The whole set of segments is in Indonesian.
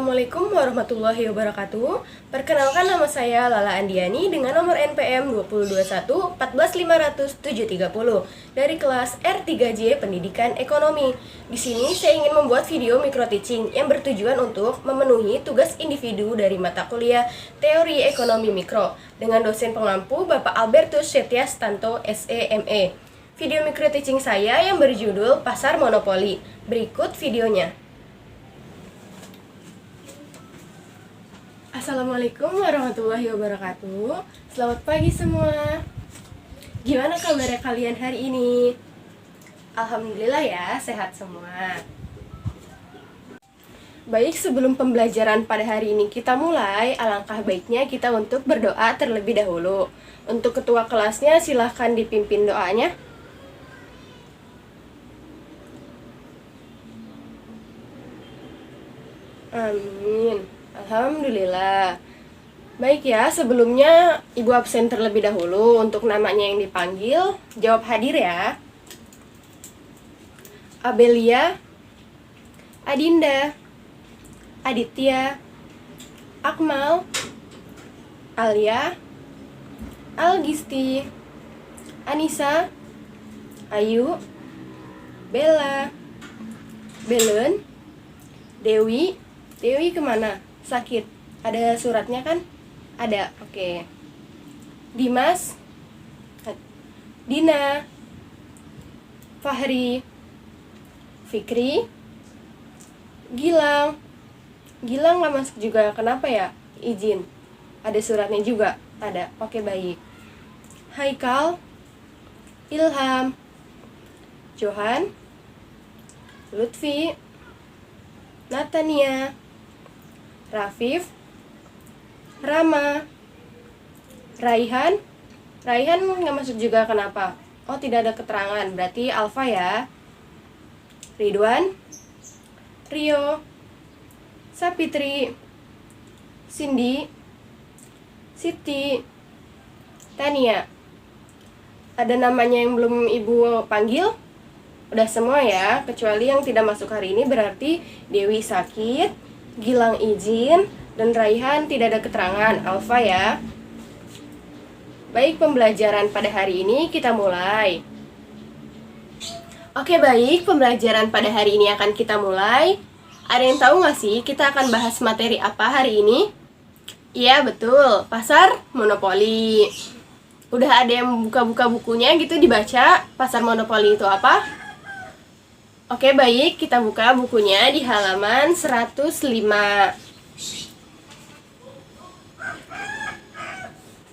Assalamualaikum warahmatullahi wabarakatuh. Perkenalkan, nama saya Lala Andiani dengan nomor NPM 2021 14500 dari kelas R3J Pendidikan Ekonomi. Di sini saya ingin membuat video micro teaching yang bertujuan untuk memenuhi tugas individu dari mata kuliah Teori Ekonomi Mikro dengan dosen pengampu Bapak Albertus Setyastanto SEME. Video micro teaching saya yang berjudul Pasar Monopoli. Berikut videonya. Assalamualaikum warahmatullahi wabarakatuh. Selamat pagi semua. Gimana kabar kalian hari ini? Alhamdulillah ya, sehat semua. Baik, sebelum pembelajaran pada hari ini kita mulai, alangkah baiknya kita untuk berdoa terlebih dahulu. Untuk ketua kelasnya silahkan dipimpin doanya. Amin. Alhamdulillah. Baik ya, sebelumnya Ibu absen terlebih dahulu. Untuk namanya yang dipanggil, jawab hadir ya. Abelia, Adinda, Aditya, Akmal, Alia, Algisti, Anissa, Ayu, Bella, Belen, Dewi. Dewi kemana? Sakit. Ada suratnya kan? Ada, oke. Dimas, Dina, Fahri, Fikri, Gilang. Gilang nggak masuk juga, kenapa ya? Izin. Ada suratnya juga? Ada, oke baik. Haikal, Ilham, Johan, Lutfi, Natania, Rafif, Rama, Raihan. Raihan nggak masuk juga, kenapa? Oh, tidak ada keterangan, berarti Alfa ya. Ridwan, Rio, Sapitri, Cindy, Siti, Tania. Ada namanya yang belum Ibu panggil? Udah semua ya, kecuali yang tidak masuk hari ini berarti Dewi sakit, Gilang izin, dan Raihan tidak ada keterangan, Alfa ya. Baik, pembelajaran pada hari ini kita mulai. Oke baik, pembelajaran pada hari ini akan kita mulai. Ada yang tahu nggak sih kita akan bahas materi apa hari ini? Iya betul, pasar monopoli. Udah ada yang buka-buka bukunya gitu dibaca, pasar monopoli itu apa? Oke baik, kita buka bukunya di halaman 105.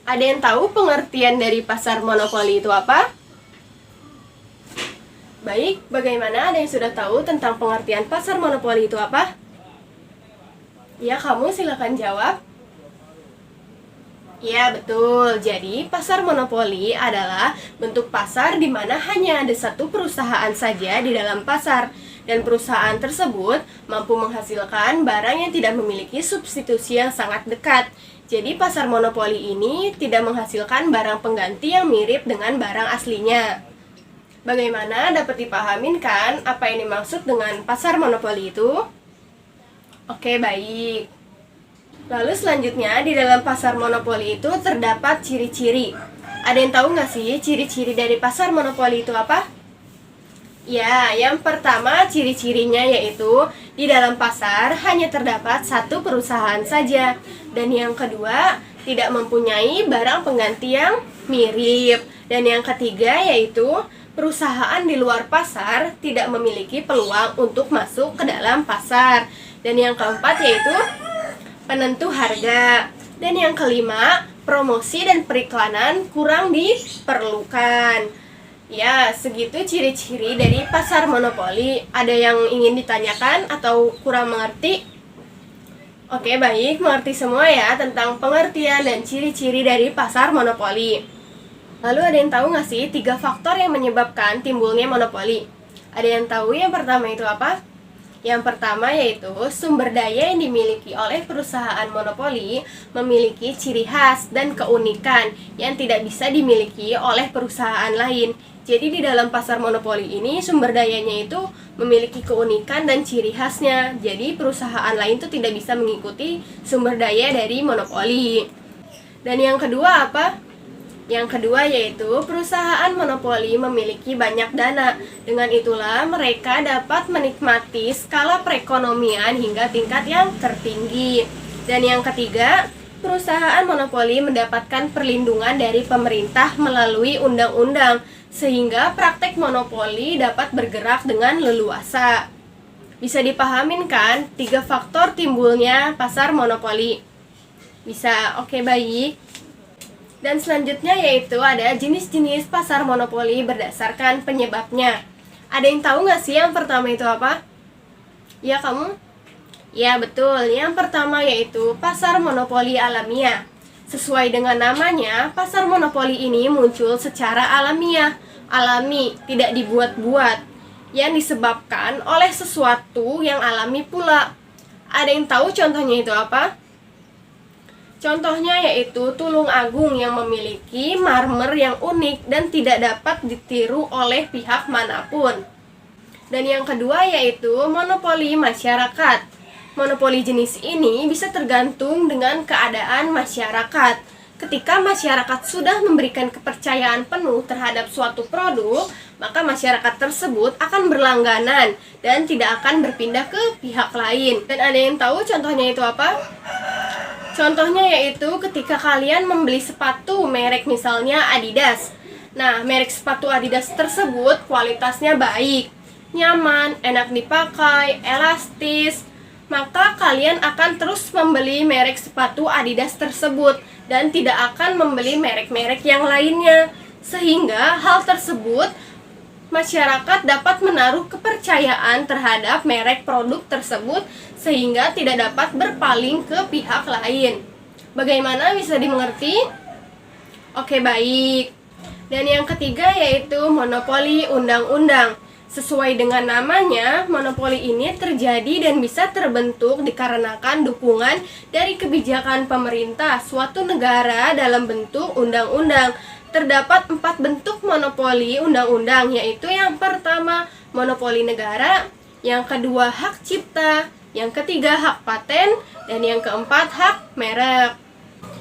Ada yang tahu pengertian dari pasar monopoli itu apa? Baik, bagaimana, ada yang sudah tahu tentang pengertian pasar monopoli itu apa? Ya, kamu silakan jawab. Ya, betul. Jadi, pasar monopoli adalah bentuk pasar di mana hanya ada satu perusahaan saja di dalam pasar, dan perusahaan tersebut mampu menghasilkan barang yang tidak memiliki substitusi yang sangat dekat. Jadi, pasar monopoli ini tidak menghasilkan barang pengganti yang mirip dengan barang aslinya. Bagaimana, dapat dipahamin kan apa yang dimaksud dengan pasar monopoli itu? Oke, baik. Lalu selanjutnya, di dalam pasar monopoli itu terdapat ciri-ciri. Ada yang tahu nggak sih ciri-ciri dari pasar monopoli itu apa? Ya, yang pertama ciri-cirinya yaitu di dalam pasar hanya terdapat satu perusahaan saja. Dan yang kedua, tidak mempunyai barang pengganti yang mirip. Dan yang ketiga yaitu perusahaan di luar pasar tidak memiliki peluang untuk masuk ke dalam pasar. Dan yang keempat yaitu penentu harga. Dan yang kelima, promosi dan periklanan kurang diperlukan. Ya, segitu ciri-ciri dari pasar monopoli. Ada yang ingin ditanyakan atau kurang mengerti? Oke, baik, mengerti semua ya tentang pengertian dan ciri-ciri dari pasar monopoli. Lalu ada yang tahu nggak sih 3 faktor yang menyebabkan timbulnya monopoli? Ada yang tahu yang pertama itu apa? Yang pertama yaitu sumber daya yang dimiliki oleh perusahaan monopoli memiliki ciri khas dan keunikan yang tidak bisa dimiliki oleh perusahaan lain. Jadi di dalam pasar monopoli ini sumber dayanya itu memiliki keunikan dan ciri khasnya. Jadi perusahaan lain itu tidak bisa mengikuti sumber daya dari monopoli. Dan yang kedua apa? Yang kedua yaitu perusahaan monopoli memiliki banyak dana. Dengan itulah mereka dapat menikmati skala perekonomian hingga tingkat yang tertinggi. Dan yang ketiga, perusahaan monopoli mendapatkan perlindungan dari pemerintah melalui undang-undang, sehingga praktek monopoli dapat bergerak dengan leluasa. Bisa dipahamin kan 3 faktor timbulnya pasar monopoli? Bisa, oke, baik. Dan selanjutnya yaitu ada jenis-jenis pasar monopoli berdasarkan penyebabnya. Ada yang tahu nggak sih yang pertama itu apa? Ya, kamu? Ya, betul. Yang pertama yaitu pasar monopoli alamiah. Sesuai dengan namanya, pasar monopoli ini muncul secara alamiah, alami, tidak dibuat-buat, yang disebabkan oleh sesuatu yang alami pula. Ada yang tahu contohnya itu apa? Contohnya yaitu Tulung Agung yang memiliki marmer yang unik dan tidak dapat ditiru oleh pihak manapun. Dan yang kedua yaitu monopoli masyarakat. Monopoli jenis ini bisa tergantung dengan keadaan masyarakat. Ketika masyarakat sudah memberikan kepercayaan penuh terhadap suatu produk, maka masyarakat tersebut akan berlangganan dan tidak akan berpindah ke pihak lain. Dan ada yang tahu contohnya itu apa? Contohnya yaitu ketika kalian membeli sepatu merek misalnya Adidas. Nah, merek sepatu Adidas tersebut kualitasnya baik, nyaman, enak dipakai, elastis, maka kalian akan terus membeli merek sepatu Adidas tersebut dan tidak akan membeli merek-merek yang lainnya. Sehingga hal tersebut masyarakat dapat menaruh kepercayaan terhadap merek produk tersebut sehingga tidak dapat berpaling ke pihak lain. Bagaimana, bisa dimengerti? Oke, baik. Dan yang ketiga yaitu monopoli undang-undang. Sesuai dengan namanya, monopoli ini terjadi dan bisa terbentuk dikarenakan dukungan dari kebijakan pemerintah suatu negara dalam bentuk undang-undang. Terdapat 4 bentuk monopoli undang-undang, yaitu yang pertama, monopoli negara, yang kedua, hak cipta, yang ketiga, hak paten, dan yang keempat, hak merek.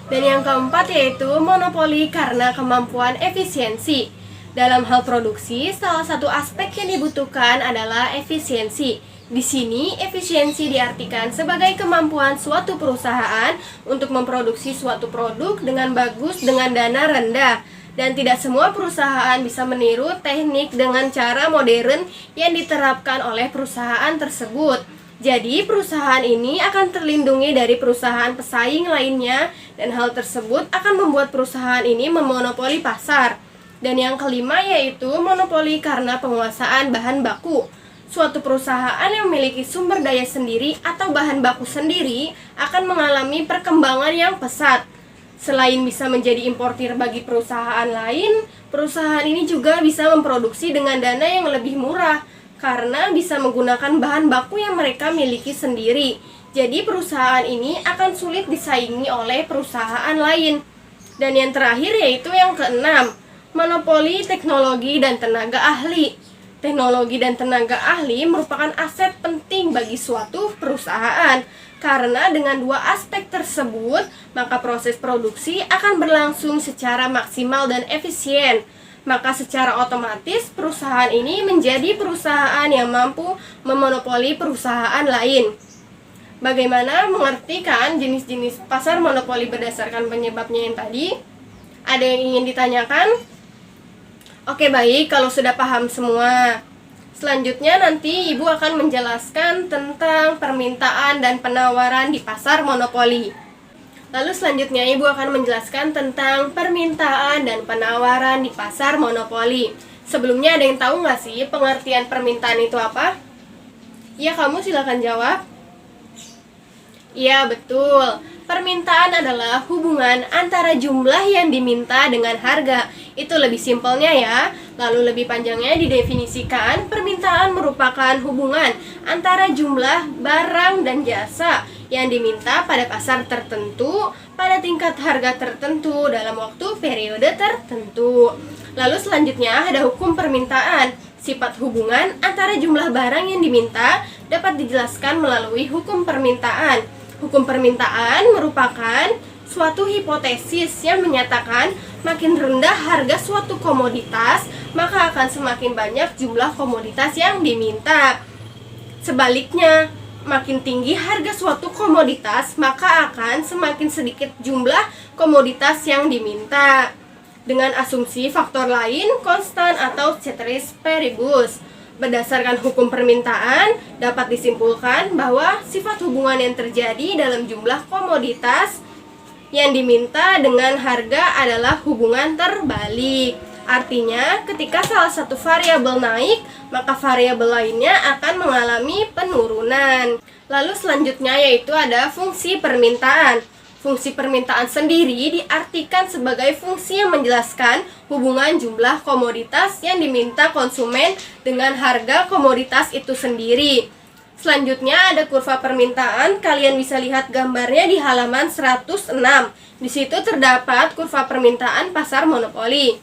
Dan yang keempat yaitu monopoli karena kemampuan efisiensi. Dalam hal produksi, salah satu aspek yang dibutuhkan adalah efisiensi. Di sini, efisiensi diartikan sebagai kemampuan suatu perusahaan untuk memproduksi suatu produk dengan bagus dengan dana rendah. Dan tidak semua perusahaan bisa meniru teknik dengan cara modern yang diterapkan oleh perusahaan tersebut. Jadi, perusahaan ini akan terlindungi dari perusahaan pesaing lainnya, dan hal tersebut akan membuat perusahaan ini memonopoli pasar. Dan yang kelima yaitu monopoli karena penguasaan bahan baku. Suatu perusahaan yang memiliki sumber daya sendiri atau bahan baku sendiri akan mengalami perkembangan yang pesat. Selain bisa menjadi importir bagi perusahaan lain, perusahaan ini juga bisa memproduksi dengan dana yang lebih murah karena bisa menggunakan bahan baku yang mereka miliki sendiri. Jadi perusahaan ini akan sulit disaingi oleh perusahaan lain. Dan yang terakhir yaitu yang keenam, monopoli teknologi dan tenaga ahli. Teknologi dan tenaga ahli merupakan aset penting bagi suatu perusahaan. Karena dengan 2 aspek tersebut, maka proses produksi akan berlangsung secara maksimal dan efisien. Maka secara otomatis perusahaan ini menjadi perusahaan yang mampu memonopoli perusahaan lain. Bagaimana, mengerti kan jenis-jenis pasar monopoli berdasarkan penyebabnya yang tadi? Ada yang ingin ditanyakan? Oke, baik, kalau sudah paham semua. Selanjutnya nanti Ibu akan menjelaskan tentang permintaan dan penawaran di pasar monopoli. Lalu selanjutnya Ibu akan menjelaskan tentang permintaan dan penawaran di pasar monopoli. Sebelumnya ada yang tahu nggak sih pengertian permintaan itu apa? Ya, kamu silakan jawab. Ya, betul. Permintaan adalah hubungan antara jumlah yang diminta dengan harga. Itu lebih simpelnya ya. Lalu lebih panjangnya didefinisikan, permintaan merupakan hubungan antara jumlah barang dan jasa yang diminta pada pasar tertentu pada tingkat harga tertentu dalam waktu periode tertentu. Lalu selanjutnya ada hukum permintaan. Sifat hubungan antara jumlah barang yang diminta dapat dijelaskan melalui hukum permintaan. Hukum permintaan merupakan suatu hipotesis yang menyatakan makin rendah harga suatu komoditas, maka akan semakin banyak jumlah komoditas yang diminta. Sebaliknya, makin tinggi harga suatu komoditas, maka akan semakin sedikit jumlah komoditas yang diminta. Dengan asumsi faktor lain konstan atau ceteris paribus. Berdasarkan hukum permintaan, dapat disimpulkan bahwa sifat hubungan yang terjadi dalam jumlah komoditas yang diminta dengan harga adalah hubungan terbalik. Artinya, ketika salah satu variabel naik, maka variabel lainnya akan mengalami penurunan. Lalu selanjutnya yaitu ada fungsi permintaan. Fungsi permintaan sendiri diartikan sebagai fungsi yang menjelaskan hubungan jumlah komoditas yang diminta konsumen dengan harga komoditas itu sendiri. Selanjutnya ada kurva permintaan, kalian bisa lihat gambarnya di halaman 106. Di situ terdapat kurva permintaan pasar monopoli.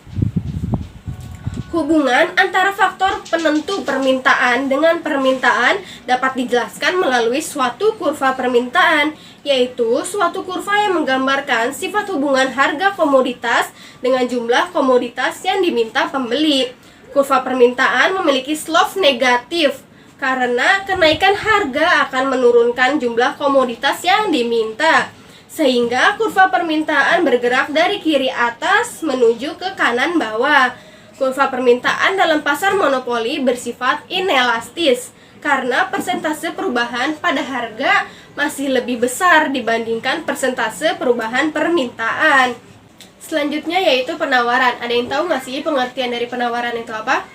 Hubungan antara faktor penentu permintaan dengan permintaan dapat dijelaskan melalui suatu kurva permintaan, yaitu suatu kurva yang menggambarkan sifat hubungan harga komoditas dengan jumlah komoditas yang diminta pembeli. Kurva permintaan memiliki slope negatif karena kenaikan harga akan menurunkan jumlah komoditas yang diminta, sehingga kurva permintaan bergerak dari kiri atas menuju ke kanan bawah. Kurva permintaan dalam pasar monopoli bersifat inelastis karena persentase perubahan pada harga masih lebih besar dibandingkan persentase perubahan permintaan. Selanjutnya yaitu penawaran. Ada yang tahu nggak sih pengertian dari penawaran itu apa?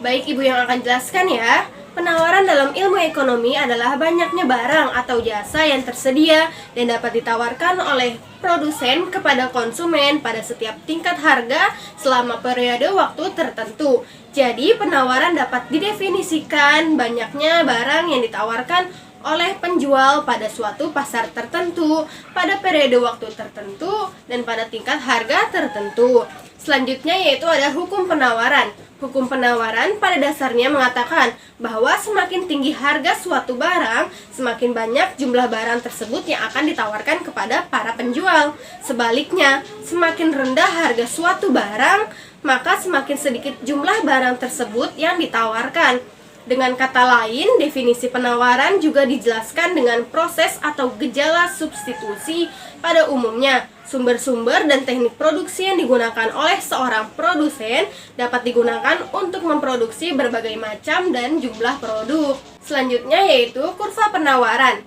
Baik, Ibu yang akan jelaskan ya. Penawaran dalam ilmu ekonomi adalah banyaknya barang atau jasa yang tersedia dan dapat ditawarkan oleh produsen kepada konsumen pada setiap tingkat harga selama periode waktu tertentu. Jadi, penawaran dapat didefinisikan banyaknya barang yang ditawarkan oleh penjual pada suatu pasar tertentu, pada periode waktu tertentu, dan pada tingkat harga tertentu. Selanjutnya yaitu ada hukum penawaran. Hukum penawaran pada dasarnya mengatakan bahwa semakin tinggi harga suatu barang, semakin banyak jumlah barang tersebut yang akan ditawarkan kepada para penjual. Sebaliknya, semakin rendah harga suatu barang, maka semakin sedikit jumlah barang tersebut yang ditawarkan. Dengan kata lain, definisi penawaran juga dijelaskan dengan proses atau gejala substitusi. Pada umumnya, sumber-sumber dan teknik produksi yang digunakan oleh seorang produsen dapat digunakan untuk memproduksi berbagai macam dan jumlah produk. Selanjutnya yaitu kurva penawaran.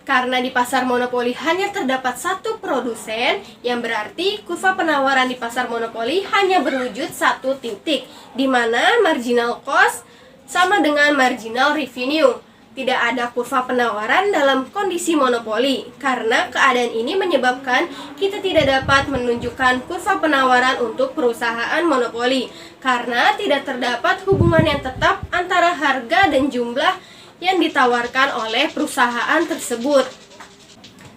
Karena di pasar monopoli hanya terdapat satu produsen, yang berarti kurva penawaran di pasar monopoli hanya berwujud satu titik, di mana marginal cost sama dengan marginal revenue. Tidak ada kurva penawaran dalam kondisi monopoli, karena keadaan ini menyebabkan kita tidak dapat menunjukkan kurva penawaran untuk perusahaan monopoli, karena tidak terdapat hubungan yang tetap antara harga dan jumlah yang ditawarkan oleh perusahaan tersebut.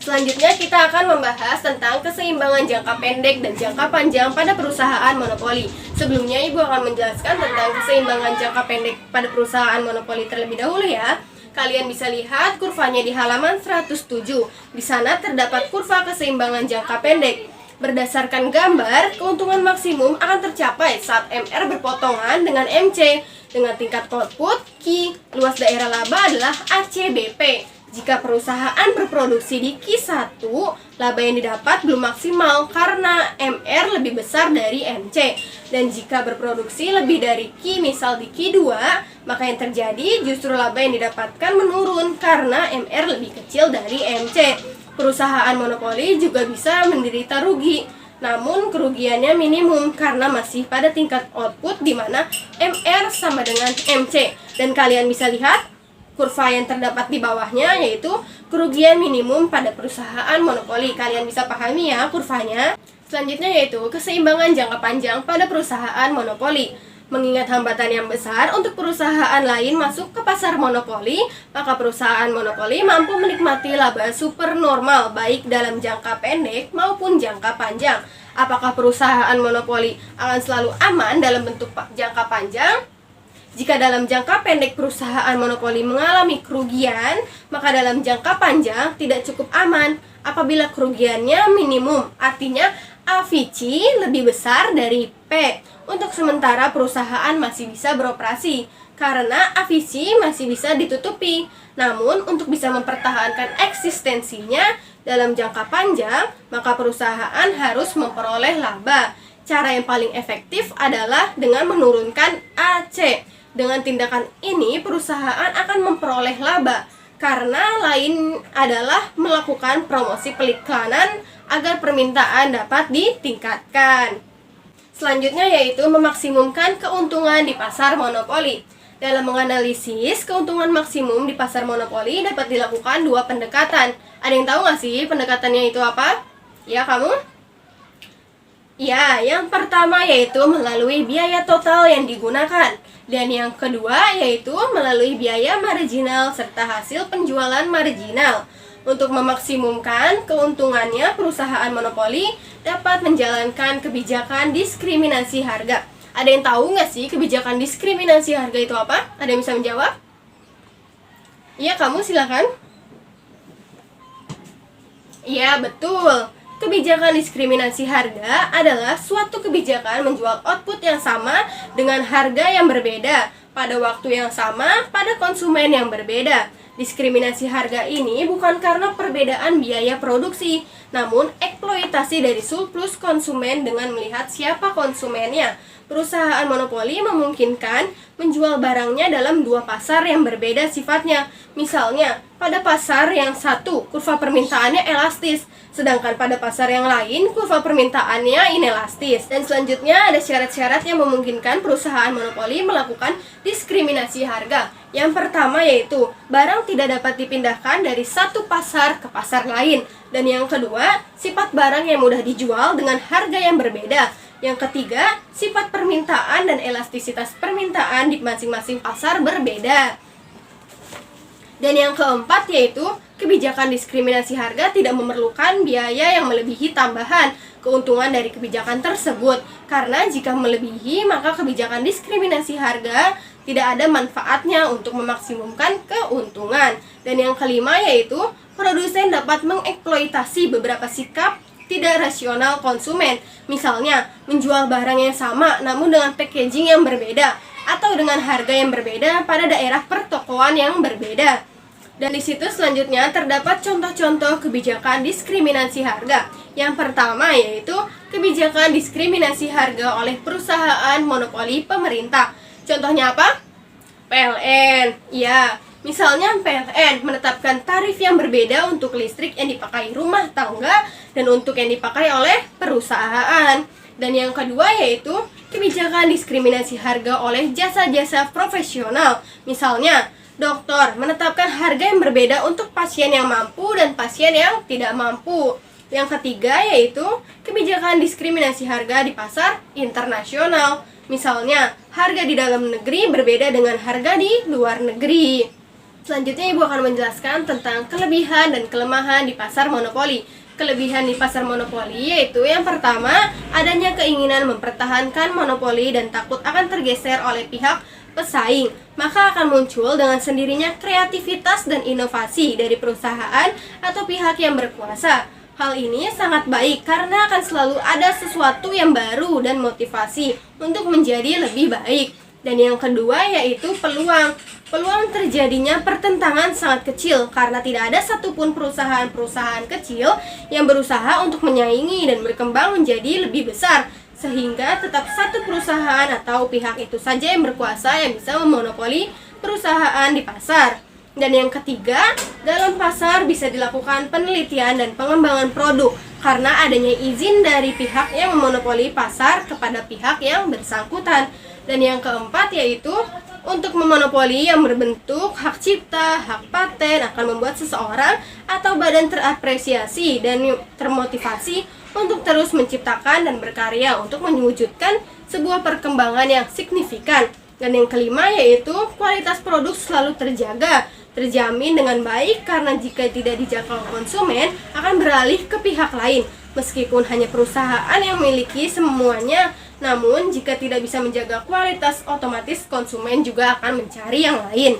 Selanjutnya kita akan membahas tentang keseimbangan jangka pendek dan jangka panjang pada perusahaan monopoli. Sebelumnya Ibu akan menjelaskan tentang keseimbangan jangka pendek pada perusahaan monopoli terlebih dahulu ya. Kalian bisa lihat kurvanya di halaman 107. Di sana terdapat kurva keseimbangan jangka pendek. Berdasarkan gambar, keuntungan maksimum akan tercapai saat MR berpotongan dengan MC dengan tingkat output Q. Luas daerah laba adalah ACBP. Jika perusahaan berproduksi di Q1, laba yang didapat belum maksimal karena MR lebih besar dari MC. Dan jika berproduksi lebih dari Q, misal di Q2, maka yang terjadi justru laba yang didapatkan menurun karena MR lebih kecil dari MC. Perusahaan monopoli juga bisa menderita rugi, namun kerugiannya minimum karena masih pada tingkat output di mana MR sama dengan MC. Dan kalian bisa lihat kurva yang terdapat di bawahnya yaitu kerugian minimum pada perusahaan monopoli. Kalian bisa pahami ya kurvanya. Selanjutnya yaitu keseimbangan jangka panjang pada perusahaan monopoli. Mengingat hambatan yang besar untuk perusahaan lain masuk ke pasar monopoli, maka perusahaan monopoli mampu menikmati laba supernormal baik dalam jangka pendek maupun jangka panjang. Apakah perusahaan monopoli akan selalu aman dalam bentuk jangka panjang? Jika dalam jangka pendek perusahaan monopoli mengalami kerugian, maka dalam jangka panjang tidak cukup aman apabila kerugiannya minimum, artinya AVC lebih besar dari P. Untuk sementara perusahaan masih bisa beroperasi karena AVC masih bisa ditutupi. Namun untuk bisa mempertahankan eksistensinya dalam jangka panjang, maka perusahaan harus memperoleh laba. Cara yang paling efektif adalah dengan menurunkan AC. Dengan tindakan ini, perusahaan akan memperoleh laba. Karena lain adalah melakukan promosi periklanan agar permintaan dapat ditingkatkan. Selanjutnya yaitu memaksimumkan keuntungan di pasar monopoli. Dalam menganalisis keuntungan maksimum di pasar monopoli dapat dilakukan dua pendekatan. Ada yang tahu nggak sih pendekatannya itu apa? Ya, kamu? Ya, yang pertama yaitu melalui biaya total yang digunakan. Dan yang kedua yaitu melalui biaya marginal serta hasil penjualan marginal. Untuk memaksimumkan keuntungannya, perusahaan monopoli dapat menjalankan kebijakan diskriminasi harga. Ada yang tahu nggak sih kebijakan diskriminasi harga itu apa? Ada yang bisa menjawab? Iya, kamu silakan. Iya, betul. Kebijakan diskriminasi harga adalah suatu kebijakan menjual output yang sama dengan harga yang berbeda pada waktu yang sama pada konsumen yang berbeda. Diskriminasi harga ini bukan karena perbedaan biaya produksi, namun eksploitasi dari surplus konsumen dengan melihat siapa konsumennya. Perusahaan monopoli memungkinkan menjual barangnya dalam dua pasar yang berbeda sifatnya. Misalnya, pada pasar yang satu, kurva permintaannya elastis, sedangkan pada pasar yang lain, kurva permintaannya inelastis. Dan selanjutnya ada syarat-syarat yang memungkinkan perusahaan monopoli melakukan diskriminasi harga. Yang pertama yaitu, barang tidak dapat dipindahkan dari satu pasar ke pasar lain. Dan yang kedua, sifat barang yang mudah dijual dengan harga yang berbeda. Yang ketiga, sifat permintaan dan elastisitas permintaan di masing-masing pasar berbeda. Dan yang keempat yaitu, kebijakan diskriminasi harga tidak memerlukan biaya yang melebihi tambahan keuntungan dari kebijakan tersebut. Karena jika melebihi, maka kebijakan diskriminasi harga tidak ada manfaatnya untuk memaksimumkan keuntungan. Dan yang kelima yaitu, produsen dapat mengeksploitasi beberapa sikap tidak rasional konsumen. Misalnya, menjual barang yang sama namun dengan packaging yang berbeda atau dengan harga yang berbeda pada daerah pertokoan yang berbeda. Dan di situs selanjutnya terdapat contoh-contoh kebijakan diskriminasi harga. Yang pertama yaitu kebijakan diskriminasi harga oleh perusahaan monopoli pemerintah. Contohnya apa? PLN. Ya, misalnya PLN menetapkan tarif yang berbeda untuk listrik yang dipakai rumah tangga dan untuk yang dipakai oleh perusahaan. Dan yang kedua yaitu kebijakan diskriminasi harga oleh jasa-jasa profesional. Misalnya, dokter menetapkan harga yang berbeda untuk pasien yang mampu dan pasien yang tidak mampu. Yang ketiga yaitu kebijakan diskriminasi harga di pasar internasional. Misalnya, harga di dalam negeri berbeda dengan harga di luar negeri. Selanjutnya Ibu akan menjelaskan tentang kelebihan dan kelemahan di pasar monopoli. Kelebihan di pasar monopoli yaitu yang pertama, adanya keinginan mempertahankan monopoli dan takut akan tergeser oleh pihak pesaing. Maka akan muncul dengan sendirinya kreativitas dan inovasi dari perusahaan atau pihak yang berkuasa. Hal ini sangat baik karena akan selalu ada sesuatu yang baru dan motivasi untuk menjadi lebih baik. Dan yang kedua yaitu peluang. Peluang terjadinya pertentangan sangat kecil karena tidak ada satupun perusahaan-perusahaan kecil yang berusaha untuk menyaingi dan berkembang menjadi lebih besar, sehingga tetap satu perusahaan atau pihak itu saja yang berkuasa yang bisa memonopoli perusahaan di pasar. Dan yang ketiga, dalam pasar bisa dilakukan penelitian dan pengembangan produk karena adanya izin dari pihak yang memonopoli pasar kepada pihak yang bersangkutan. Dan yang keempat yaitu untuk memonopoli yang berbentuk hak cipta, hak paten akan membuat seseorang atau badan terapresiasi dan termotivasi untuk terus menciptakan dan berkarya untuk mewujudkan sebuah perkembangan yang signifikan. Dan yang kelima yaitu kualitas produk selalu terjamin dengan baik karena jika tidak dijangkau konsumen akan beralih ke pihak lain. Meskipun hanya perusahaan yang memiliki semuanya, namun jika tidak bisa menjaga kualitas, otomatis konsumen juga akan mencari yang lain.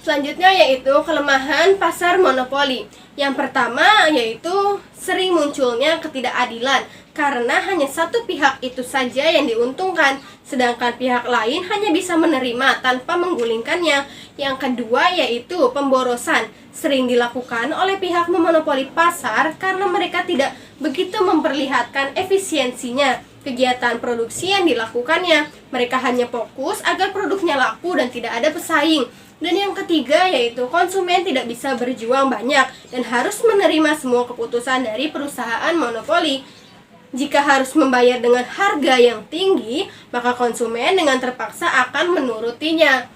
Selanjutnya yaitu kelemahan pasar monopoli. Yang pertama yaitu sering munculnya ketidakadilan karena hanya satu pihak itu saja yang diuntungkan, sedangkan pihak lain hanya bisa menerima tanpa menggulingkannya. Yang kedua yaitu pemborosan. Sering dilakukan oleh pihak memonopoli pasar karena mereka tidak begitu memperlihatkan efisiensinya kegiatan produksi yang dilakukannya. Mereka hanya fokus agar produknya laku dan tidak ada pesaing. Dan yang ketiga yaitu konsumen tidak bisa berjuang banyak dan harus menerima semua keputusan dari perusahaan monopoli. Jika harus membayar dengan harga yang tinggi, maka konsumen dengan terpaksa akan menurutinya.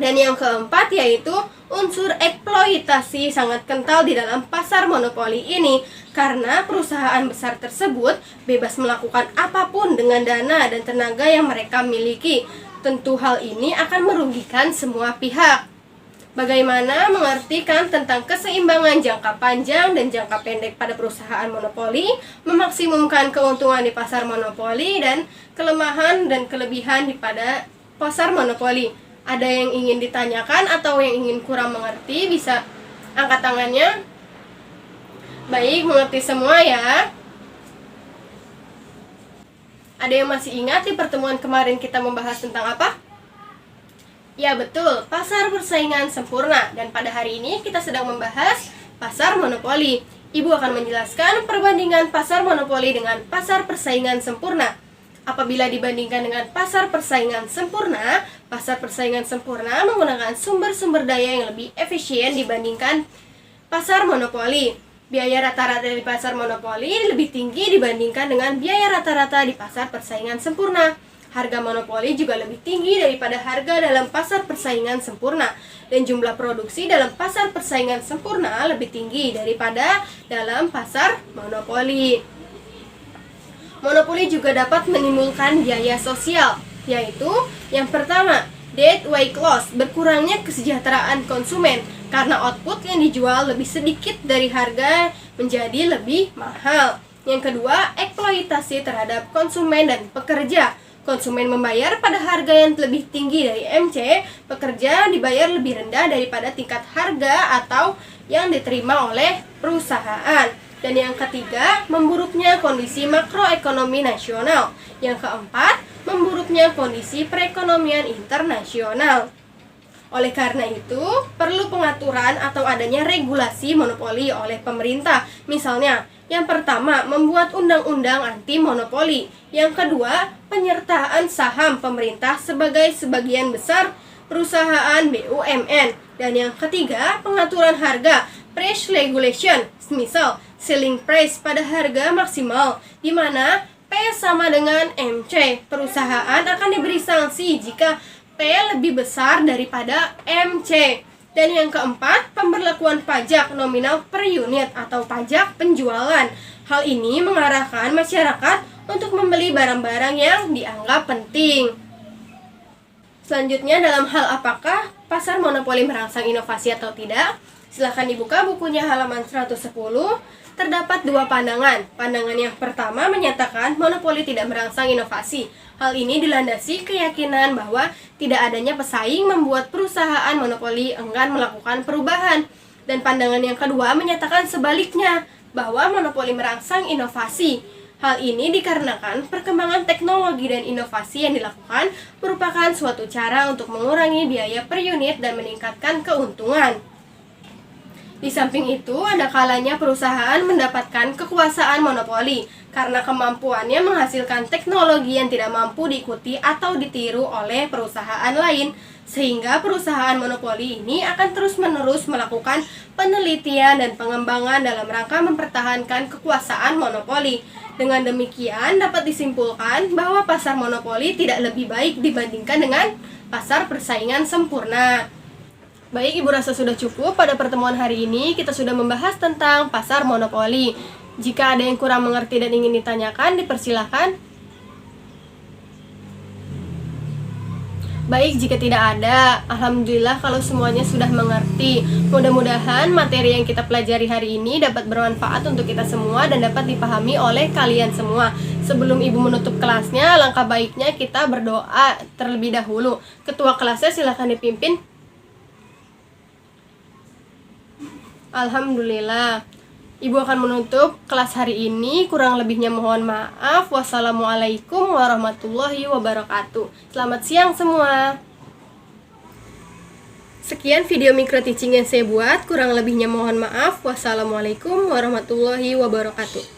Dan yang keempat yaitu unsur eksploitasi sangat kental di dalam pasar monopoli ini karena perusahaan besar tersebut bebas melakukan apapun dengan dana dan tenaga yang mereka miliki. Tentu hal ini akan merugikan semua pihak. Bagaimana mengartikan tentang keseimbangan jangka panjang dan jangka pendek pada perusahaan monopoli, memaksimumkan keuntungan di pasar monopoli dan kelemahan dan kelebihan pada pasar monopoli. Ada yang ingin ditanyakan atau yang ingin kurang mengerti bisa angkat tangannya. Baik, mengerti semua ya. Ada yang masih ingat di pertemuan kemarin kita membahas tentang apa? Ya betul, pasar persaingan sempurna. Dan pada hari ini kita sedang membahas pasar monopoli. Ibu akan menjelaskan perbandingan pasar monopoli dengan pasar persaingan sempurna. Apabila dibandingkan dengan pasar persaingan sempurna menggunakan sumber-sumber daya yang lebih efisien dibandingkan pasar monopoli. Biaya rata-rata di pasar monopoli lebih tinggi dibandingkan dengan biaya rata-rata di pasar persaingan sempurna. Harga monopoli juga lebih tinggi daripada harga dalam pasar persaingan sempurna. Dan jumlah produksi dalam pasar persaingan sempurna lebih tinggi daripada dalam pasar monopoli. Monopoli juga dapat menimbulkan biaya sosial, yaitu yang pertama, dead weight loss, berkurangnya kesejahteraan konsumen karena output yang dijual lebih sedikit dari harga menjadi lebih mahal. Yang kedua, eksploitasi terhadap konsumen dan pekerja. Konsumen membayar pada harga yang lebih tinggi dari MC, pekerja dibayar lebih rendah daripada tingkat harga atau yang diterima oleh perusahaan. Dan yang ketiga, memburuknya kondisi makroekonomi nasional. Yang keempat, memburuknya kondisi perekonomian internasional. Oleh karena itu, perlu pengaturan atau adanya regulasi monopoli oleh pemerintah. Misalnya, yang pertama, membuat undang-undang anti monopoli. Yang kedua, penyertaan saham pemerintah sebagai sebagian besar perusahaan BUMN. Dan yang ketiga, pengaturan harga, price regulation, misal selling price pada harga maksimal, di mana P sama dengan MC. Perusahaan akan diberi sanksi jika P lebih besar daripada MC. Dan yang keempat, pemberlakuan pajak nominal per unit atau pajak penjualan. Hal ini mengarahkan masyarakat untuk membeli barang-barang yang dianggap penting. Selanjutnya, dalam hal apakah pasar monopoli merangsang inovasi atau tidak? Silahkan dibuka bukunya halaman 110. Terdapat dua pandangan. Pandangan yang pertama menyatakan monopoli tidak merangsang inovasi. Hal ini dilandasi keyakinan bahwa tidak adanya pesaing membuat perusahaan monopoli enggan melakukan perubahan. Dan pandangan yang kedua menyatakan sebaliknya, bahwa monopoli merangsang inovasi. Hal ini dikarenakan perkembangan teknologi dan inovasi yang dilakukan merupakan suatu cara untuk mengurangi biaya per unit dan meningkatkan keuntungan. Di samping itu, ada kalanya perusahaan mendapatkan kekuasaan monopoli karena kemampuannya menghasilkan teknologi yang tidak mampu diikuti atau ditiru oleh perusahaan lain, sehingga perusahaan monopoli ini akan terus-menerus melakukan penelitian dan pengembangan dalam rangka mempertahankan kekuasaan monopoli. Dengan demikian, dapat disimpulkan bahwa pasar monopoli tidak lebih baik dibandingkan dengan pasar persaingan sempurna. Baik, Ibu rasa sudah cukup. Pada pertemuan hari ini kita sudah membahas tentang pasar monopoli. Jika ada yang kurang mengerti dan ingin ditanyakan, dipersilakan. Baik jika tidak ada, alhamdulillah kalau semuanya sudah mengerti. Mudah-mudahan materi yang kita pelajari hari ini dapat bermanfaat untuk kita semua dan dapat dipahami oleh kalian semua. Sebelum ibu menutup kelasnya, alangkah baiknya kita berdoa terlebih dahulu. Ketua kelasnya silakan dipimpin. Alhamdulillah. Ibu akan menutup kelas hari ini, kurang lebihnya mohon maaf. Wassalamualaikum warahmatullahi wabarakatuh. Selamat siang semua. Sekian video micro teaching yang saya buat, kurang lebihnya mohon maaf. Wassalamualaikum warahmatullahi wabarakatuh.